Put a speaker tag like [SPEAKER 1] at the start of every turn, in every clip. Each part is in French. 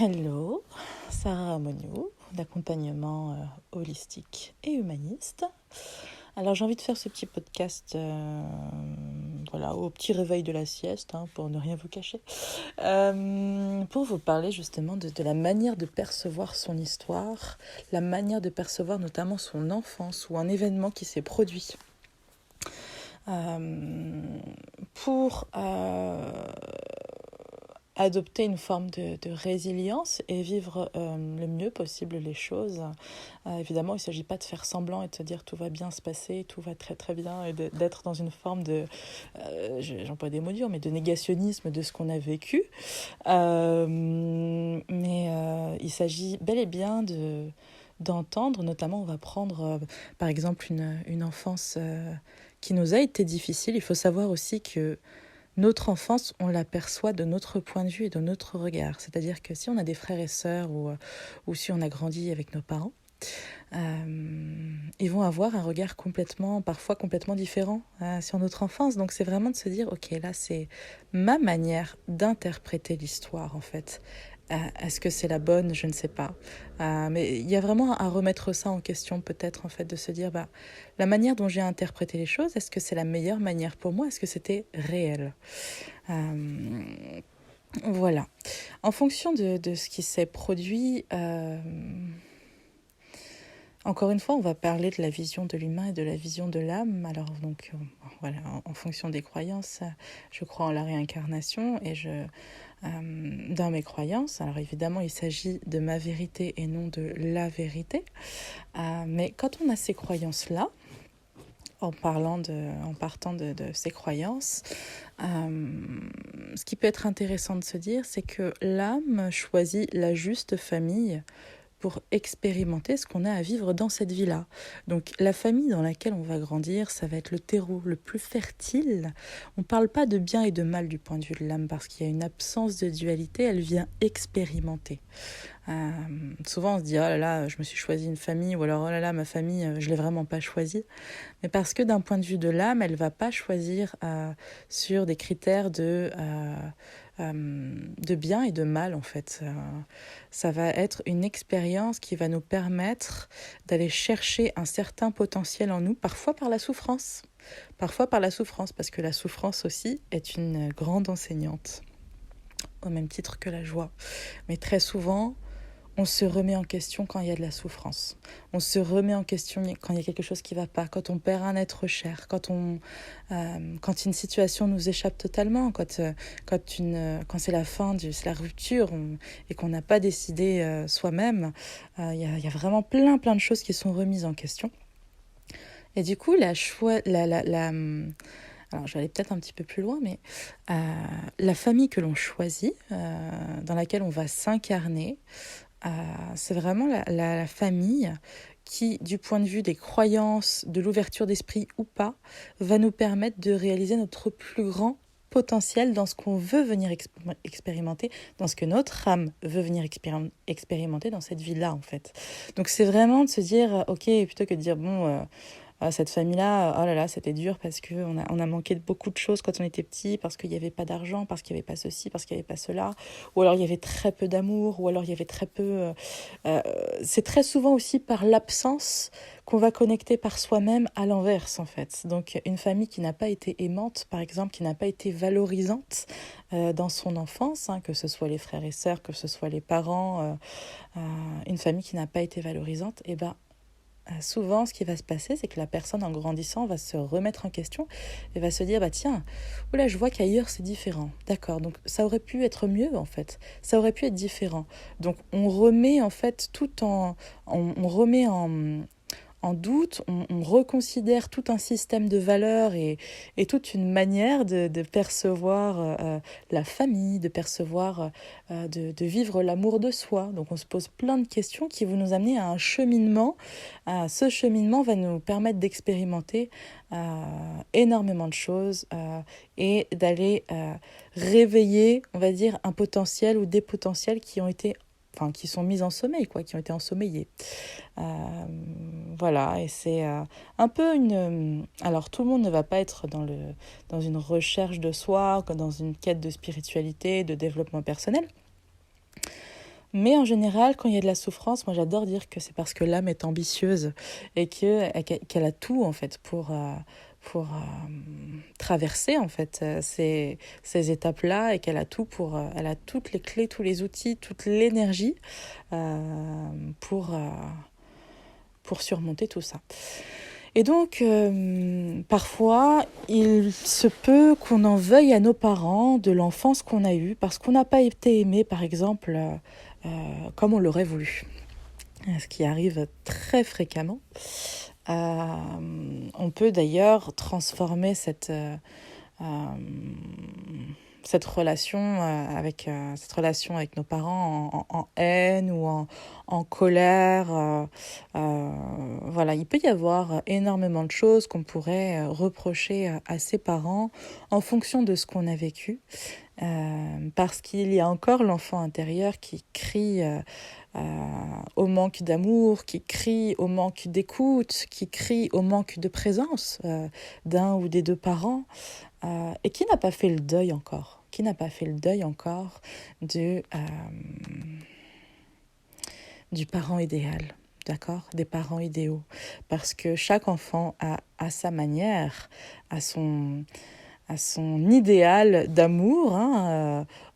[SPEAKER 1] Hello, Sarah Amoniou, d'accompagnement holistique et humaniste. Alors j'ai envie de faire ce petit podcast au petit réveil de la sieste, pour ne rien vous cacher, pour vous parler justement de la manière de percevoir son histoire, la manière de percevoir notamment son enfance ou un événement qui s'est produit. Pour adopter une forme de résilience et vivre le mieux possible les choses. Évidemment, il ne s'agit pas de faire semblant et de se dire tout va bien se passer, tout va très très bien, et d'être dans une forme de, j'emploie des mots durs, mais de négationnisme de ce qu'on a vécu. Il s'agit bel et bien d'entendre, notamment on va prendre par exemple une enfance qui nous a été difficile. Il faut savoir aussi que notre enfance, on l'aperçoit de notre point de vue et de notre regard. C'est-à-dire que si on a des frères et sœurs ou si on a grandi avec nos parents, ils vont avoir un regard parfois complètement différent sur notre enfance. Donc c'est vraiment de se dire, ok, là c'est ma manière d'interpréter l'histoire en fait. Est-ce que c'est la bonne? Je ne sais pas. Mais il y a vraiment à remettre ça en question peut-être en fait, de se dire, la manière dont j'ai interprété les choses, est-ce que c'est la meilleure manière pour moi? Est-ce que c'était réel? Voilà. En fonction de ce qui s'est produit, encore une fois, on va parler de la vision de l'humain et de la vision de l'âme. Alors donc, voilà, en fonction des croyances, je crois en la réincarnation et dans mes croyances, alors évidemment, il s'agit de ma vérité et non de la vérité. Mais quand on a ces croyances-là, en partant de ces croyances, ce qui peut être intéressant de se dire, c'est que l'âme choisit la juste famille pour expérimenter ce qu'on a à vivre dans cette vie-là. Donc la famille dans laquelle on va grandir, ça va être le terreau le plus fertile. On ne parle pas de bien et de mal du point de vue de l'âme parce qu'il y a une absence de dualité, elle vient expérimenter. Souvent on se dit oh là là, je me suis choisi une famille, ou alors oh là là, ma famille, je ne l'ai vraiment pas choisie. Mais parce que d'un point de vue de l'âme, elle ne va pas choisir sur des critères de bien et de mal en fait. Ça va être une expérience qui va nous permettre d'aller chercher un certain potentiel en nous, parfois par la souffrance. Parfois par la souffrance, parce que la souffrance aussi est une grande enseignante, au même titre que la joie. Mais très souvent, on se remet en question quand il y a de la souffrance. On se remet en question quand il y a quelque chose qui ne va pas, quand on perd un être cher, quand une situation nous échappe totalement, quand c'est la fin, c'est la rupture et qu'on n'a pas décidé soi-même. Il y a vraiment plein de choses qui sont remises en question. Et du coup, alors je vais aller peut-être un petit peu plus loin, mais la famille que l'on choisit, dans laquelle on va s'incarner, c'est vraiment la famille qui, du point de vue des croyances, de l'ouverture d'esprit ou pas, va nous permettre de réaliser notre plus grand potentiel dans ce qu'on veut venir expérimenter, dans ce que notre âme veut venir expérimenter dans cette vie-là, en fait. Donc c'est vraiment de se dire, ok, plutôt que de dire, cette famille-là, oh là là, c'était dur parce qu'on a manqué de beaucoup de choses quand on était petit, parce qu'il n'y avait pas d'argent, parce qu'il n'y avait pas ceci, parce qu'il n'y avait pas cela, ou alors il y avait très peu d'amour, ou alors il y avait très peu... c'est très souvent aussi par l'absence qu'on va connecter par soi-même à l'inverse, en fait. Donc une famille qui n'a pas été aimante, par exemple, qui n'a pas été valorisante dans son enfance, que ce soit les frères et sœurs, que ce soit les parents, une famille qui n'a pas été valorisante, souvent, ce qui va se passer, c'est que la personne, en grandissant, va se remettre en question et va se dire, tiens, oula, je vois qu'ailleurs, c'est différent. D'accord, donc ça aurait pu être mieux, en fait. Ça aurait pu être différent. Donc, on remet, en fait, on remet en doute, on reconsidère tout un système de valeurs et toute une manière de percevoir la famille, de percevoir, de vivre l'amour de soi. Donc on se pose plein de questions qui vont nous amener à un cheminement. Ce cheminement va nous permettre d'expérimenter énormément de choses et d'aller réveiller, on va dire, un potentiel ou des potentiels qui sont mis en sommeil, qui ont été ensommeillés. Voilà, et c'est un peu une... Alors, tout le monde ne va pas être dans une recherche de soi, dans une quête de spiritualité, de développement personnel. Mais en général, quand il y a de la souffrance, moi j'adore dire que c'est parce que l'âme est ambitieuse et qu'elle a tout en fait pour traverser en fait ces étapes-là et qu'elle a tout elle a toutes les clés, tous les outils, toute l'énergie euh, pour, euh, pour surmonter tout ça. Et donc, parfois, il se peut qu'on en veuille à nos parents de l'enfance qu'on a eue parce qu'on n'a pas été aimé, par exemple, comme on l'aurait voulu. Ce qui arrive très fréquemment. On peut d'ailleurs transformer euh, cette relation avec nos parents en haine ou en colère. Voilà, il peut y avoir énormément de choses qu'on pourrait reprocher à ses parents en fonction de ce qu'on a vécu. Parce qu'il y a encore l'enfant intérieur qui crie au manque d'amour, qui crie au manque d'écoute, qui crie au manque de présence d'un ou des deux parents, et qui n'a pas fait le deuil encore, du parent idéal, d'accord, des parents idéaux, parce que chaque enfant a sa manière, a son idéal d'amour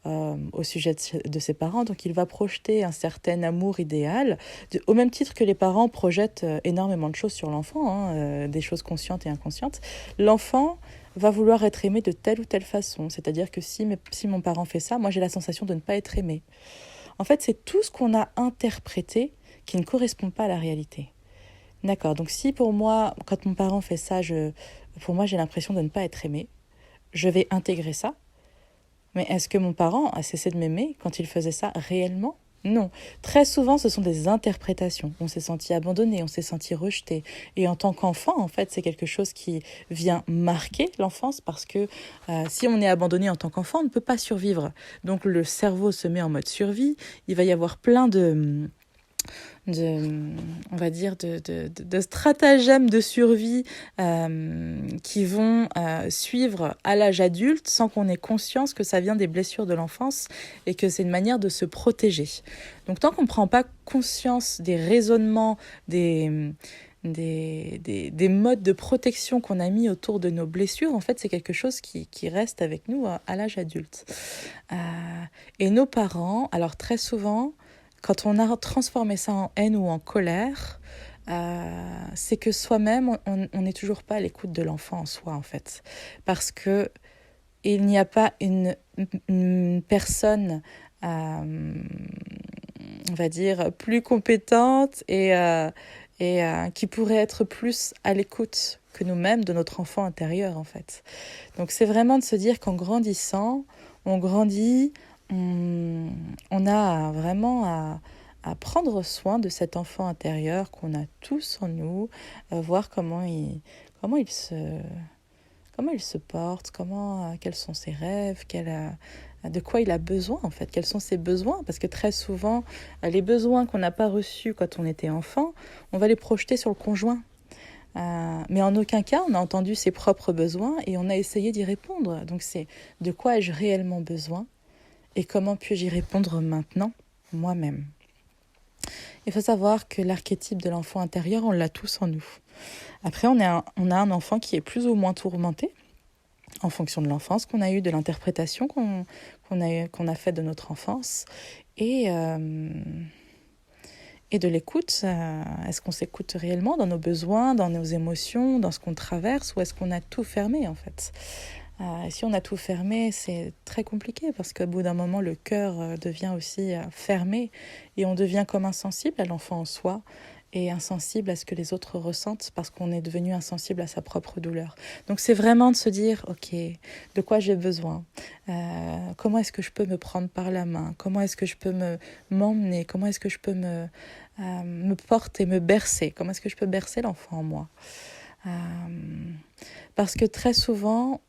[SPEAKER 1] au sujet de ses parents. Donc il va projeter un certain amour idéal, au même titre que les parents projettent énormément de choses sur l'enfant, des choses conscientes et inconscientes. L'enfant va vouloir être aimé de telle ou telle façon. C'est-à-dire que si mon parent fait ça, moi j'ai la sensation de ne pas être aimé. En fait, c'est tout ce qu'on a interprété qui ne correspond pas à la réalité. D'accord, donc si pour moi, quand mon parent fait ça, pour moi j'ai l'impression de ne pas être aimé, je vais intégrer ça. Mais est-ce que mon parent a cessé de m'aimer quand il faisait ça réellement ? Non. Très souvent, ce sont des interprétations. On s'est senti abandonné, on s'est senti rejeté. Et en tant qu'enfant, en fait, c'est quelque chose qui vient marquer l'enfance parce que si on est abandonné en tant qu'enfant, on ne peut pas survivre. Donc le cerveau se met en mode survie. Il va y avoir plein on va dire, de stratagèmes de survie qui vont suivre à l'âge adulte sans qu'on ait conscience que ça vient des blessures de l'enfance et que c'est une manière de se protéger. Donc tant qu'on ne prend pas conscience des raisonnements, des modes de protection qu'on a mis autour de nos blessures, en fait, c'est quelque chose qui reste avec nous à l'âge adulte. Et nos parents, alors très souvent, quand on a transformé ça en haine ou en colère, c'est que soi-même, on n'est toujours pas à l'écoute de l'enfant en soi, en fait. Parce que il n'y a pas une personne, on va dire, plus compétente et qui pourrait être plus à l'écoute que nous-mêmes de notre enfant intérieur, en fait. Donc c'est vraiment de se dire qu'en grandissant, on grandit, on a vraiment à prendre soin de cet enfant intérieur qu'on a tous en nous, voir comment comment il se porte, quels sont ses rêves, de quoi il a besoin en fait, quels sont ses besoins, parce que très souvent, les besoins qu'on n'a pas reçus quand on était enfant, on va les projeter sur le conjoint. Mais en aucun cas, on a entendu ses propres besoins et on a essayé d'y répondre. Donc c'est de quoi ai-je réellement besoin et comment puis-je y répondre maintenant, moi-même. Il faut savoir que l'archétype de l'enfant intérieur, on l'a tous en nous. Après, on a un enfant qui est plus ou moins tourmenté en fonction de l'enfance qu'on a eue, de l'interprétation qu'on a fait de notre enfance et de l'écoute. Est-ce qu'on s'écoute réellement dans nos besoins, dans nos émotions, dans ce qu'on traverse, ou est-ce qu'on a tout fermé en fait ? Si on a tout fermé, c'est très compliqué parce qu'au bout d'un moment, le cœur devient aussi fermé et on devient comme insensible à l'enfant en soi et insensible à ce que les autres ressentent parce qu'on est devenu insensible à sa propre douleur. Donc c'est vraiment de se dire, ok, de quoi j'ai besoin ? Comment est-ce que je peux me prendre par la main ? Comment est-ce que je peux m'emmener ? Comment est-ce que je peux me porter, me bercer ? Comment est-ce que je peux bercer l'enfant en moi ? Parce que très souvent,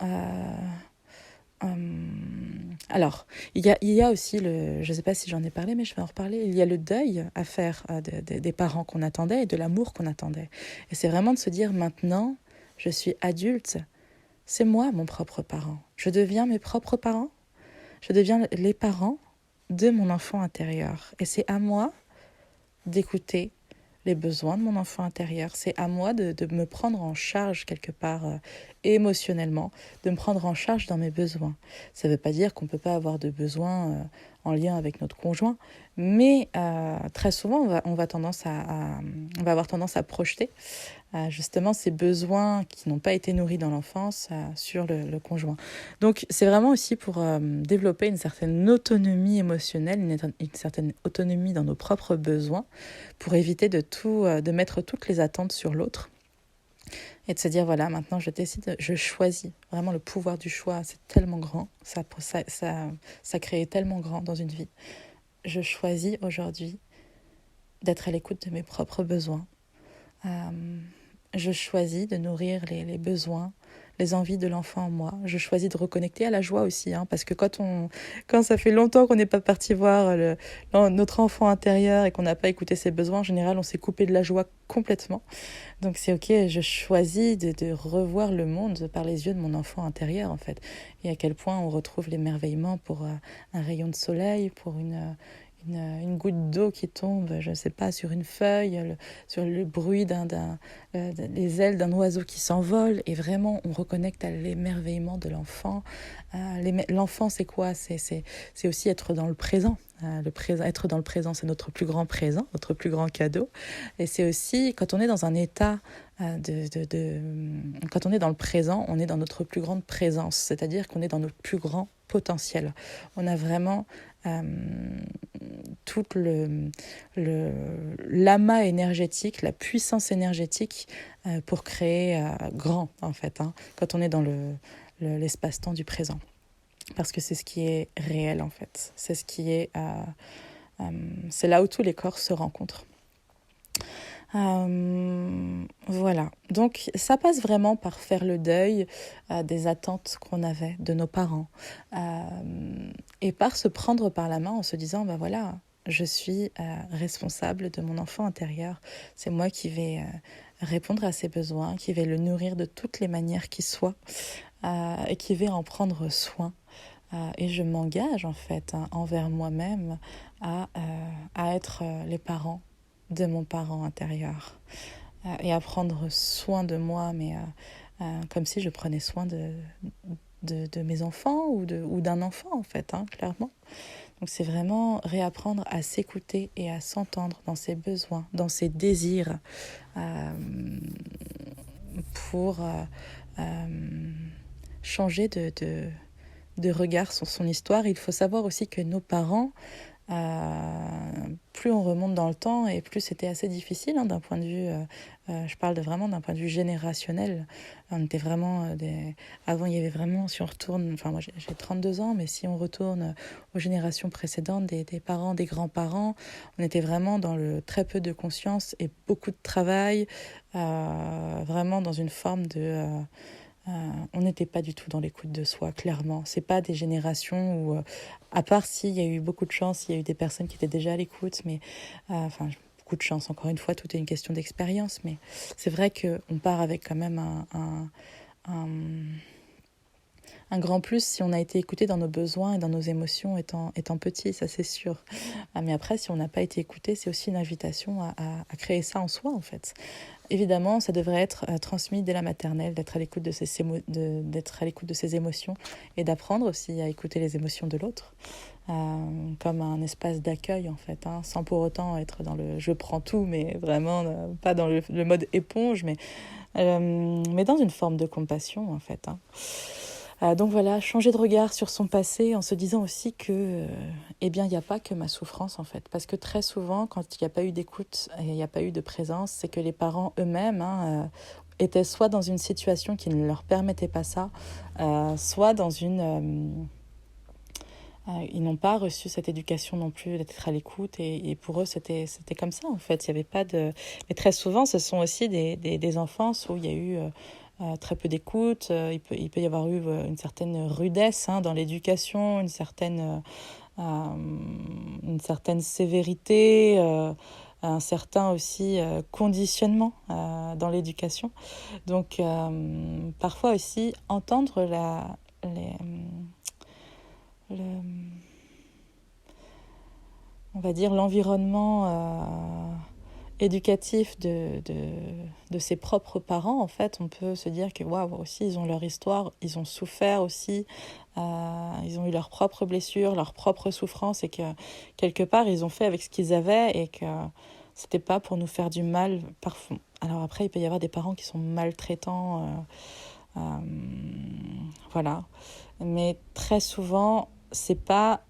[SPEAKER 1] alors, il y a aussi je ne sais pas si j'en ai parlé, mais je vais en reparler, il y a le deuil à faire des parents qu'on attendait et de l'amour qu'on attendait. Et c'est vraiment de se dire, maintenant, je suis adulte, c'est moi mon propre parent. Je deviens mes propres parents, je deviens les parents de mon enfant intérieur. Et c'est à moi d'écouter les besoins de mon enfant intérieur. C'est à moi de me prendre en charge quelque part émotionnellement, de me prendre en charge dans mes besoins. Ça ne veut pas dire qu'on ne peut pas avoir de besoins en lien avec notre conjoint, mais très souvent on va avoir tendance à projeter justement ces besoins qui n'ont pas été nourris dans l'enfance sur le conjoint. Donc c'est vraiment aussi pour développer une certaine autonomie émotionnelle, une certaine autonomie dans nos propres besoins, pour éviter de mettre toutes les attentes sur l'autre et de se dire voilà, maintenant je décide, je choisis. Vraiment le pouvoir du choix, c'est tellement grand, ça crée tellement grand dans une vie. Je choisis aujourd'hui d'être à l'écoute de mes propres besoins. Je choisis de nourrir les besoins, les envies de l'enfant en moi. Je choisis de reconnecter à la joie aussi, parce que quand ça fait longtemps qu'on n'est pas parti voir notre enfant intérieur et qu'on n'a pas écouté ses besoins, en général, on s'est coupé de la joie complètement. Donc c'est ok, je choisis de revoir le monde par les yeux de mon enfant intérieur, en fait. Et à quel point on retrouve l'émerveillement pour un rayon de soleil, pour une goutte d'eau qui tombe, je ne sais pas, sur une feuille, sur le bruit des ailes d'un oiseau qui s'envole. Et vraiment, on reconnecte à l'émerveillement de l'enfant. L'enfant, c'est quoi ? C'est aussi être dans le présent. Être dans le présent, c'est notre plus grand présent, notre plus grand cadeau. Et c'est aussi, quand on est dans un état quand on est dans le présent, on est dans notre plus grande présence, c'est-à-dire qu'on est dans notre plus grand potentiel. On a vraiment tout l'amas énergétique, la puissance énergétique pour créer grand, en fait, quand on est dans l'espace-temps du présent. Parce que c'est ce qui est réel, en fait. C'est ce qui est... c'est là où tous les corps se rencontrent. Voilà, donc ça passe vraiment par faire le deuil des attentes qu'on avait de nos parents et par se prendre par la main en se disant ben voilà, je suis responsable de mon enfant intérieur, c'est moi qui vais répondre à ses besoins, qui vais le nourrir de toutes les manières qui soient et qui vais en prendre soin. Et je m'engage en fait envers moi-même à être les parents de mon parent intérieur et à prendre soin de moi, mais comme si je prenais soin de mes enfants ou d'un enfant en fait, clairement. Donc c'est vraiment réapprendre à s'écouter et à s'entendre dans ses besoins, dans ses désirs pour changer de regard sur son histoire. Il faut savoir aussi que nos parents, plus on remonte dans le temps et plus c'était assez difficile d'un point de vue, je parle vraiment d'un point de vue générationnel. On était vraiment avant il y avait vraiment, si on retourne, enfin moi j'ai 32 ans, mais si on retourne aux générations précédentes, des parents, des grands-parents, on était vraiment dans le très peu de conscience et beaucoup de travail, vraiment dans une forme de... on n'était pas du tout dans l'écoute de soi, clairement. C'est pas des générations où, à part s'il y a eu beaucoup de chance, il y a eu des personnes qui étaient déjà à l'écoute, mais enfin beaucoup de chance. Encore une fois, tout est une question d'expérience, mais c'est vrai qu'on part avec quand même un grand plus si on a été écouté dans nos besoins et dans nos émotions étant petit, ça c'est sûr. Mais après, si on n'a pas été écouté, c'est aussi une invitation à créer ça en soi, en fait. Évidemment, ça devrait être transmis dès la maternelle, d'être à l'écoute de ses émotions et d'apprendre aussi à écouter les émotions de l'autre, comme un espace d'accueil, en fait, sans pour autant être dans le « je prends tout », mais vraiment pas dans le mode éponge, mais dans une forme de compassion, en fait. Donc voilà, changer de regard sur son passé en se disant aussi que, eh bien, il n'y a pas que ma souffrance en fait. Parce que très souvent, quand il n'y a pas eu d'écoute et il n'y a pas eu de présence, c'est que les parents eux-mêmes étaient soit dans une situation qui ne leur permettait pas ça, soit dans ils n'ont pas reçu cette éducation non plus d'être à l'écoute et pour eux c'était comme ça en fait. Il y avait pas de... Mais très souvent, ce sont aussi des enfances où il y a eu... très peu d'écoute, il peut y avoir eu une certaine rudesse dans l'éducation, une certaine sévérité, un certain aussi conditionnement dans l'éducation. Donc parfois aussi entendre le, on va dire, l'environnement éducatif de ses propres parents, en fait, on peut se dire que waouh, aussi, ils ont leur histoire, ils ont souffert aussi, ils ont eu leurs propres blessures, leurs propres souffrances, et que quelque part, ils ont fait avec ce qu'ils avaient et que c'était pas pour nous faire du mal. Parfois. Alors après, il peut y avoir des parents qui sont maltraitants, voilà. Mais très souvent, c'est pas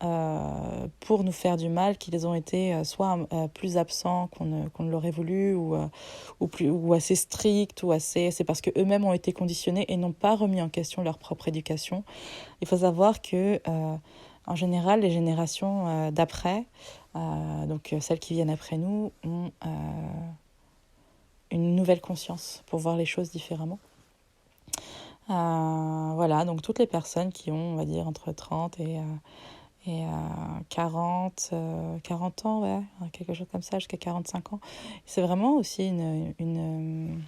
[SPEAKER 1] pour nous faire du mal qu'ils ont été soit plus absents qu'on ne l'aurait voulu, ou assez stricts, ou assez. C'est parce que eux-mêmes ont été conditionnés et n'ont pas remis en question leur propre éducation. Il faut savoir que en général, les générations d'après, donc celles qui viennent après nous, ont une nouvelle conscience pour voir les choses différemment. Voilà, donc toutes les personnes qui ont, on va dire, entre 30 et 40 ans, ouais, quelque chose comme ça, jusqu'à 45 ans. C'est vraiment aussi une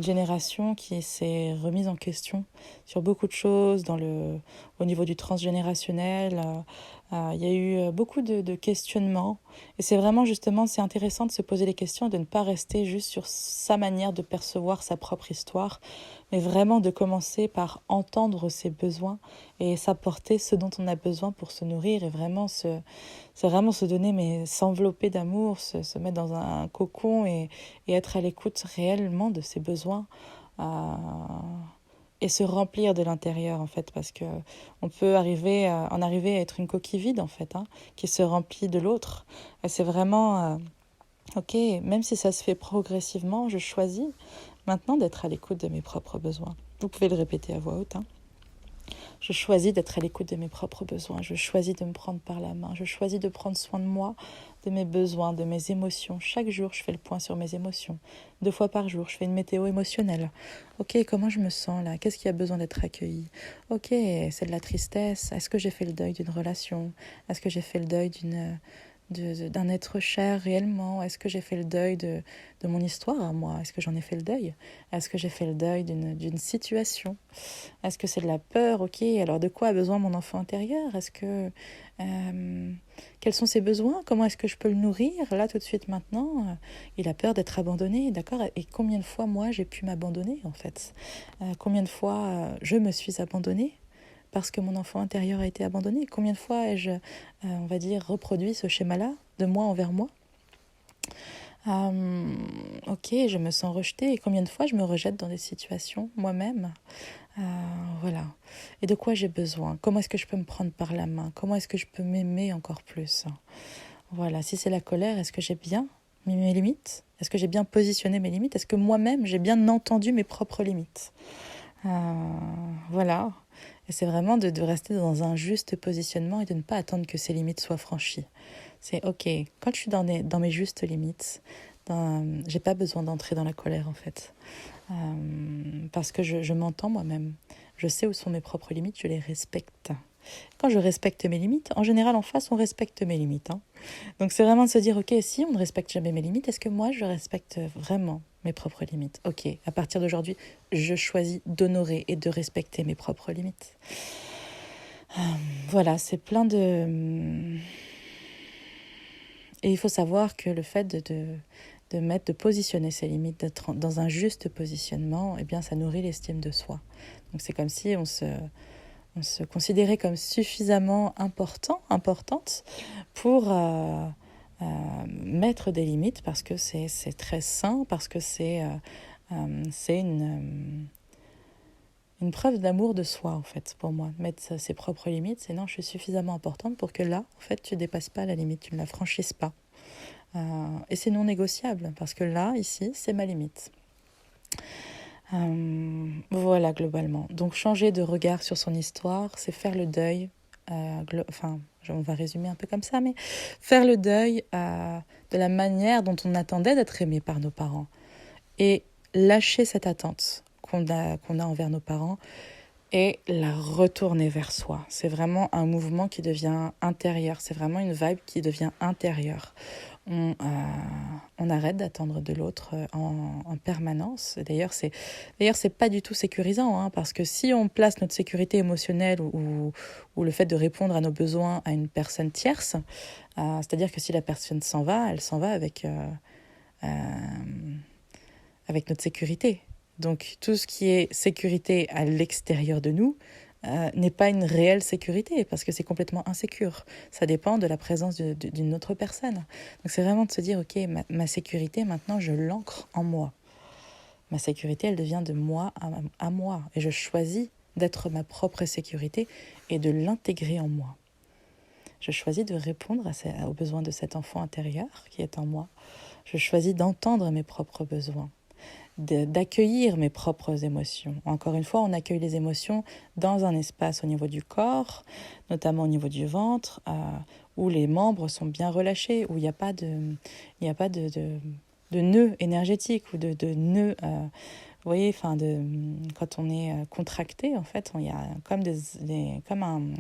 [SPEAKER 1] génération qui s'est remise en question sur beaucoup de choses au niveau du transgénérationnel. Il y a eu beaucoup de questionnements. Et c'est vraiment justement, c'est intéressant de se poser des questions et de ne pas rester juste sur sa manière de percevoir sa propre histoire, mais vraiment de commencer par entendre ses besoins et s'apporter ce dont on a besoin pour se nourrir, et c'est vraiment se donner, mais s'envelopper d'amour, se mettre dans un cocon, et être à l'écoute réellement de ses besoins. Et se remplir de l'intérieur, en fait, parce que on peut en arriver à être une coquille vide, en fait, qui se remplit de l'autre. Et c'est vraiment ok, même si ça se fait progressivement, je choisis maintenant d'être à l'écoute de mes propres besoins. Vous pouvez le répéter à voix haute. Je choisis d'être à l'écoute de mes propres besoins. Je choisis de me prendre par la main. Je choisis de prendre soin de moi, de mes besoins, de mes émotions. Chaque jour, je fais le point sur mes émotions. 2 fois par jour, je fais une météo émotionnelle. Ok, comment je me sens là? Qu'est-ce qui a besoin d'être accueilli? Ok, c'est de la tristesse. Est-ce que j'ai fait le deuil d'une relation? Est-ce que j'ai fait le deuil d'un être cher réellement? Est-ce que j'ai fait le deuil de mon histoire à moi? Est-ce que j'en ai fait le deuil? Est-ce que j'ai fait le deuil d'une situation? Est-ce que c'est de la peur? Ok, alors de quoi a besoin mon enfant intérieur? Quels sont ses besoins? Comment est-ce que je peux le nourrir là tout de suite maintenant? Il a peur d'être abandonné, d'accord? Et combien de fois moi j'ai pu m'abandonner, en fait? Combien de fois je me suis abandonnée parce que mon enfant intérieur a été abandonné? Combien de fois ai-je, on va dire, reproduit ce schéma-là de moi envers moi? Ok, je me sens rejetée. Et combien de fois je me rejette dans des situations moi-même? Voilà. Et de quoi j'ai besoin? Comment est-ce que je peux me prendre par la main? Comment est-ce que je peux m'aimer encore plus? Voilà. Si c'est la colère, est-ce que j'ai bien mis mes limites? Est-ce que j'ai bien positionné mes limites? Est-ce que moi-même, j'ai bien entendu mes propres limites? Voilà. Et c'est vraiment de rester dans un juste positionnement et de ne pas attendre que ces limites soient franchies. C'est ok, quand je suis dans mes justes limites, j'ai pas besoin d'entrer dans la colère, en fait. Parce que je m'entends moi-même. Je sais où sont mes propres limites, je les respecte. Quand je respecte mes limites, en général en face, on respecte mes limites. Donc c'est vraiment de se dire, ok, si on ne respecte jamais mes limites, est-ce que moi je respecte vraiment mes propres limites? Ok, à partir d'aujourd'hui, je choisis d'honorer et de respecter mes propres limites. Voilà, c'est plein de... Et il faut savoir que le fait de positionner ses limites, d'être dans un juste positionnement, eh bien, ça nourrit l'estime de soi. Donc c'est comme si on se considérait comme suffisamment importante pour mettre des limites, parce que c'est très sain, parce que c'est une preuve d'amour de soi, en fait, pour moi. Mettre ses propres limites, c'est non, je suis suffisamment importante pour que là, en fait, tu ne dépasses pas la limite, tu ne la franchisses pas. Et c'est non négociable, parce que là, ici, c'est ma limite. Voilà, globalement. Donc, changer de regard sur son histoire, c'est faire le deuil. On va résumer un peu comme ça, mais faire le deuil de la manière dont on attendait d'être aimé par nos parents. Et lâcher cette attente qu'on a envers nos parents, et la retourner vers soi. C'est vraiment un mouvement qui devient intérieur, c'est vraiment une vibe qui devient intérieure. On arrête d'attendre de l'autre en permanence. D'ailleurs, c'est pas du tout sécurisant, hein, parce que si on place notre sécurité émotionnelle ou le fait de répondre à nos besoins à une personne tierce, c'est-à-dire que si la personne s'en va, elle s'en va avec notre sécurité. Donc tout ce qui est sécurité à l'extérieur de nous n'est pas une réelle sécurité parce que c'est complètement insécure. Ça dépend de la présence d'une autre personne. Donc c'est vraiment de se dire, ok, ma sécurité, maintenant, je l'ancre en moi. Ma sécurité, elle devient de moi à moi. Et je choisis d'être ma propre sécurité et de l'intégrer en moi. Je choisis de répondre aux besoins de cet enfant intérieur qui est en moi. Je choisis d'entendre mes propres besoins, d'accueillir mes propres émotions. Encore une fois, on accueille les émotions dans un espace au niveau du corps, notamment au niveau du ventre, où les membres sont bien relâchés, où il n'y a pas de nœud énergétique ou de nœud. Vous voyez, quand on est contracté, en fait, il y a comme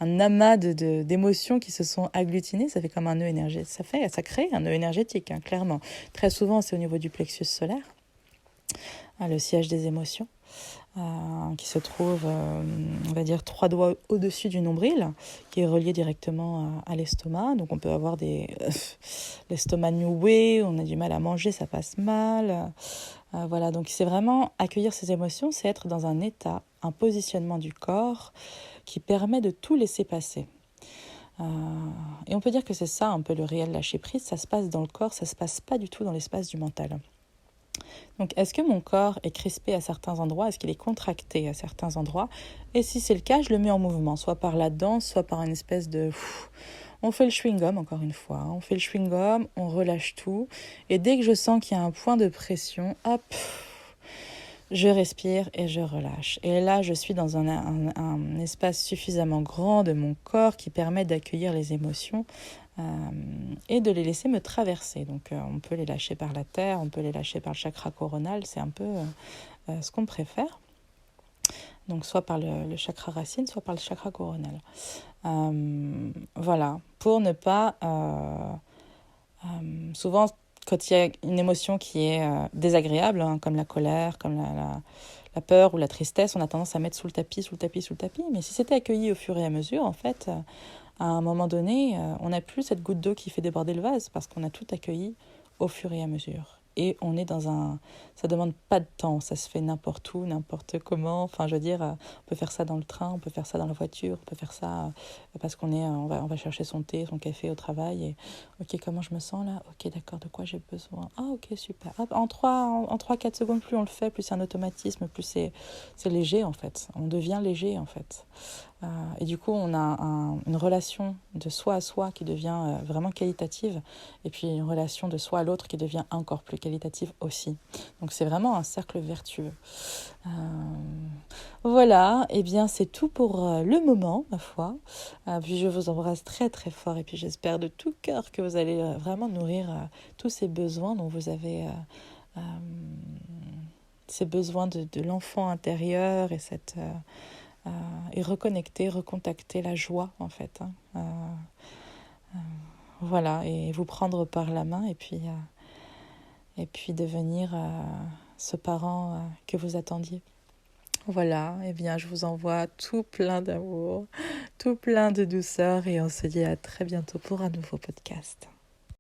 [SPEAKER 1] un amas d'émotions qui se sont agglutinées. Ça fait comme un nœud énergétique. Ça crée un nœud énergétique, hein, clairement. Très souvent, c'est au niveau du plexus solaire, le siège des émotions, qui se trouve, on va dire, 3 doigts au-dessus du nombril, qui est relié directement à l'estomac. Donc on peut avoir l'estomac noué, on a du mal à manger, ça passe mal. Voilà, donc c'est vraiment accueillir ces émotions, c'est être dans un état, un positionnement du corps qui permet de tout laisser passer. Et on peut dire que c'est ça un peu le réel lâcher-prise, ça se passe dans le corps, ça se passe pas du tout dans l'espace du mental. Donc, est-ce que mon corps est crispé à certains endroits? Est-ce qu'il est contracté à certains endroits? Et si c'est le cas, je le mets en mouvement, soit par la danse, soit par une espèce de... On fait le chewing-gum, encore une fois. On fait le chewing-gum, on relâche tout. Et dès que je sens qu'il y a un point de pression, hop, je respire et je relâche. Et là, je suis dans un espace suffisamment grand de mon corps qui permet d'accueillir les émotions et de les laisser me traverser. Donc on peut les lâcher par la terre, on peut les lâcher par le chakra coronal, c'est un peu ce qu'on préfère. Donc soit par le chakra racine, soit par le chakra coronal. Voilà, pour ne pas... souvent, quand il y a une émotion qui est désagréable, hein, comme la colère, comme la peur ou la tristesse, on a tendance à mettre sous le tapis. Mais si c'était accueilli au fur et à mesure, en fait... à un moment donné, on n'a plus cette goutte d'eau qui fait déborder le vase parce qu'on a tout accueilli au fur et à mesure. Et on est dans un... Ça demande pas de temps, ça se fait n'importe où, n'importe comment. Enfin, je veux dire, on peut faire ça dans le train, on peut faire ça dans la voiture, on peut faire ça parce on va chercher son thé, son café au travail. Et ok, comment je me sens là? Ok, d'accord, de quoi j'ai besoin? Ah, ok, super. Hop, en 3-4 secondes, plus on le fait, plus c'est un automatisme, plus c'est léger en fait. On devient léger en fait. Et du coup, on a une relation de soi à soi qui devient vraiment qualitative, et puis une relation de soi à l'autre qui devient encore plus qualitative aussi. Donc c'est vraiment un cercle vertueux. Voilà, et bien c'est tout pour le moment, ma foi. Puis je vous embrasse très très fort, et puis j'espère de tout cœur que vous allez vraiment nourrir tous ces besoins dont vous avez... ces besoins de l'enfant intérieur et et recontacter la joie en fait. Voilà, et vous prendre par la main et puis devenir ce parent que vous attendiez. Voilà, et bien je vous envoie tout plein d'amour, tout plein de douceur et on se dit à très bientôt pour un nouveau podcast.